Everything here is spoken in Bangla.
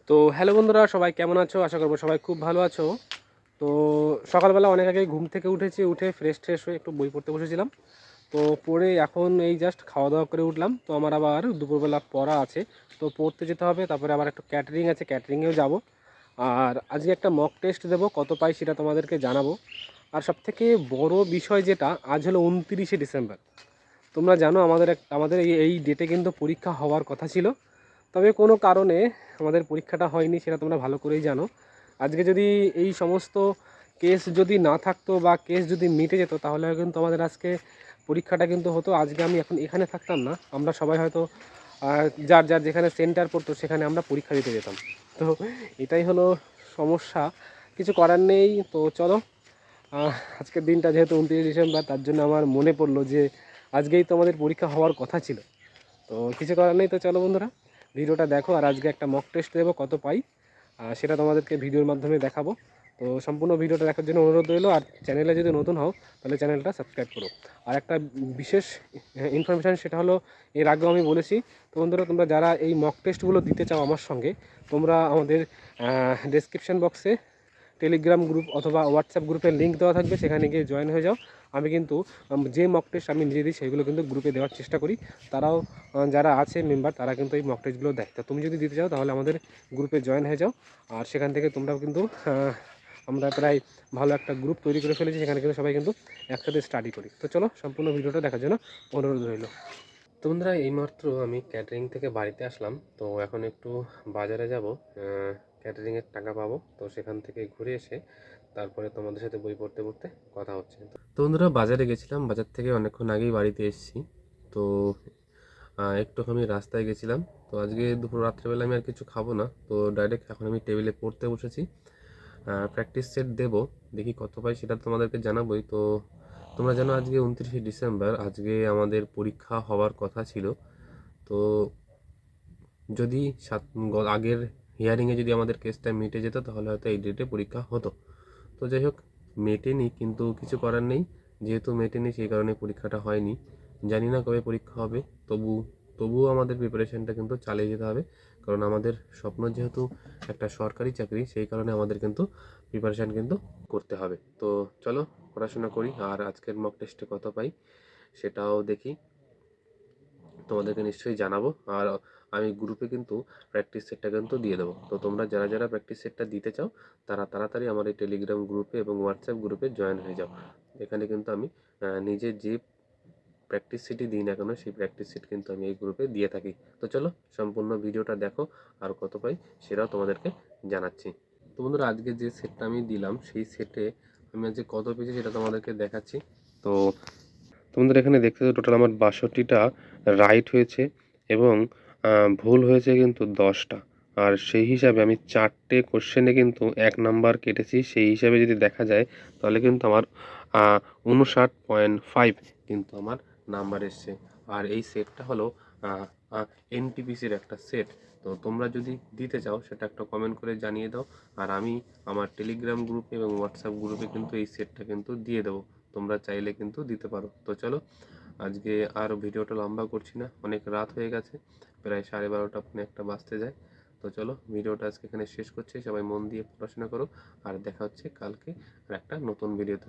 তো হ্যালো বন্ধুরা, সবাই কেমন আছো? আশা করবো সবাই খুব ভালো আছো। তো সকালবেলা অনেক আগে ঘুম থেকে উঠেছি, উঠে ফ্রেশ হয়ে একটু বই পড়তে বসেছিলাম। তো পড়ে এখন এই জাস্ট খাওয়া দাওয়া করে উঠলাম। তো আমার আবার দুপুরবেলা পড়া আছে, তো পড়তে যেতে হবে। তারপরে আবার একটু ক্যাটারিং আছে, ক্যাটারিংয়েও যাব। আর আজকে একটা মক টেস্ট দেবো, কত পাই সেটা তোমাদেরকে জানাবো। আর সবথেকে বড় বিষয় যেটা, আজ হলো 29শে ডিসেম্বর। তোমরা জানো আমাদের এই ডেটে কিন্তু পরীক্ষা হওয়ার কথা ছিল, তবে কোনো কারণে আমাদের পরীক্ষাটা হয়নি, সেটা তোমরা ভালো করেই জানো। আজকে যদি এই সমস্ত কেস যদি না থাকতো বা কেস যদি মিটে যেত, তাহলে কিন্তু আমাদের আজকে পরীক্ষাটা কিন্তু হতো। আজকে আমি এখন এখানে থাকতাম না, আমরা সবাই হয়তো যার যার যেখানে সেন্টার পড়তো সেখানে আমরা পরীক্ষা দিতে যেতাম। তো এটাই হলো সমস্যা, কিছু করার নেই। তো চলো, আজকের দিনটা যেহেতু 29শে ডিসেম্বর, তার জন্য আমার মনে পড়লো যে আজকেই তো আমাদের পরীক্ষা হওয়ার কথা ছিল। তো কিছু করার নেই। তো চলো বন্ধুরা, ভিডিওটা দেখো। আর আজকে একটা মক টেস্ট দেবো, কত পাই সেটা তোমাদেরকে ভিডিওর মাধ্যমে দেখাবো। তো সম্পূর্ণ ভিডিওটা দেখার জন্য অনুরোধ রইলো। আর চ্যানেলে যদি নতুন হও তাহলে চ্যানেলটা সাবস্ক্রাইব করো। আর একটা বিশেষ ইনফরমেশান, সেটা হলো এর আগেও আমি বলেছি। তো বন্ধুরা, তোমরা যারা এই মক টেস্টগুলো দিতে চাও আমার সঙ্গে, তোমরা আমাদের ডেসক্রিপশান বক্সে টেলিগ্রাম গ্রুপ অথবা হোয়াটসঅ্যাপ গ্রুপের লিঙ্ক দেওয়া থাকবে, সেখানে গিয়ে জয়েন হয়ে যাও। আমি কিন্তু যে মক টেস্ট আমি নিজে দিই সেগুলো কিন্তু গ্রুপে দেওয়ার চেষ্টা করি। তারাও যারা আছে মেম্বার, তারা কিন্তু এই মক টেস্টগুলো দেয়। তো তুমি যদি দিতে চাও তাহলে আমাদের গ্রুপে জয়েন হয়ে যাও। আর সেখান থেকে তোমরাও কিন্তু আমরা প্রায় ভালো একটা গ্রুপ তৈরি করে ফেলেছি, সেখানে কিন্তু সবাই কিন্তু একসাথে স্টাডি করি। তো চলো, সম্পূর্ণ ভিডিওটা দেখার জন্য অনুরোধ রইল। তো বন্ধুরা, এইমাত্র আমি ক্যাটারিং থেকে বাড়িতে আসলাম। তো এখন একটু বাজারে যাব, ক্যাটারিংয়ের টাকা পাবো। তো সেখান থেকে ঘুরে এসে তারপরে তোমাদের সাথে বই পড়তে পড়তে কথা হচ্ছে। তো বন্ধুরা, বাজারে গেছিলাম, বাজার থেকে অনেকক্ষণ আগেই বাড়িতে এসেছি। তো একটু আমি রাস্তায় গেছিলাম। তো আজকে দুপুর রাত্রেবেলা আমি আর কিছু খাবো না, তো ডাইরেক্ট এখন আমি টেবিলে পড়তে বসেছি। প্র্যাকটিস সেট দেবো, দেখি কত পাই সেটা তোমাদেরকে জানাবোই। তো তোমরা জানো আজকে 29শে ডিসেম্বর, আজকে আমাদের পরীক্ষা হওয়ার কথা ছিল। তো যদি আগের হিয়ারিংয়ে যদি আমাদের কেসটা মিটে যেত, তাহলে হয়তো এই ডেটে পরীক্ষা হতো। তো যাই হোক, মেটেনি, কিন্তু কিছু করার নেই। যেহেতু মেটেনি, সেই কারণে পরীক্ষাটা হয়নি। জানি না কবে পরীক্ষা হবে, তবুও আমাদের প্রিপারেশানটা কিন্তু চালিয়ে যেতে হবে। কারণ আমাদের স্বপ্ন যেহেতু একটা সরকারি চাকরি, সেই কারণে আমাদের কিন্তু প্রিপারেশান কিন্তু করতে হবে। তো চলো, পড়াশোনা করি। আর আজকের মক টেস্টে কত পাই সেটাও দেখি, তোমাদেরকে নিশ্চয়ই জানাবো। আর আমি গ্রুপে কিন্তু প্র্যাকটিস সেটটা কিন্তু দিয়ে দেবো। তো তোমরা যারা যারা প্র্যাকটিস সেটটা দিতে চাও, তারা তাড়াতাড়ি আমার এই টেলিগ্রাম গ্রুপে এবং হোয়াটসঅ্যাপ গ্রুপে জয়েন হয়ে যাও। এখানে কিন্তু আমি নিজে যে প্র্যাকটিস সেটই দিই না কেন, সেই প্র্যাকটিস সেট কিন্তু আমি এই গ্রুপে দিয়ে থাকি। তো চলো, সম্পূর্ণ ভিডিওটা দেখো, আর কত পাই সেটাও তোমাদেরকে জানাচ্ছি। তো বন্ধুরা, আজকে যে সেটটা আমি দিলাম, সেই সেটে আমি আজকে কত পেয়েছি সেটা তোমাদেরকে দেখাচ্ছি। তো তোমাদের এখানে দেখতে তো টোটাল আমার 62টা রাইট হয়েছে, এবং ভুল হয়েছে কিন্তু 10টা। আর সেই হিসাবে আমি 4টে কোশ্চেনে কিন্তু 1 নাম্বার কেটেছি। সেই হিসাবে যদি দেখা যায়, তাহলে কিন্তু আমার 59.5 কিন্তু আমার নাম্বার এসছে। আর এই সেটটা হলো এনটিপিসির একটা সেট। তো তোমরা যদি দিতে চাও, সেটা একটা কমেন্ট করে জানিয়ে দাও। আর আমি আমার টেলিগ্রাম গ্রুপে এবং হোয়াটসঅ্যাপ গ্রুপে কিন্তু এই সেটটা কিন্তু দিয়ে দেবো, তোমরা চাইলে কিন্তু দিতে পারো। তো চলো, আজকে আর ভিডিওটা লম্বা করছি না, অনেক রাত হয়ে গেছে, প্রায় 12:30 একটা বাজতে যায়। তো চলো, ভিডিওটা আজকে এখানে শেষ করছি। সবাই মন দিয়ে পড়াশোনা করো, আর দেখা হচ্ছে কালকে আর একটা নতুন ভিডিওতে।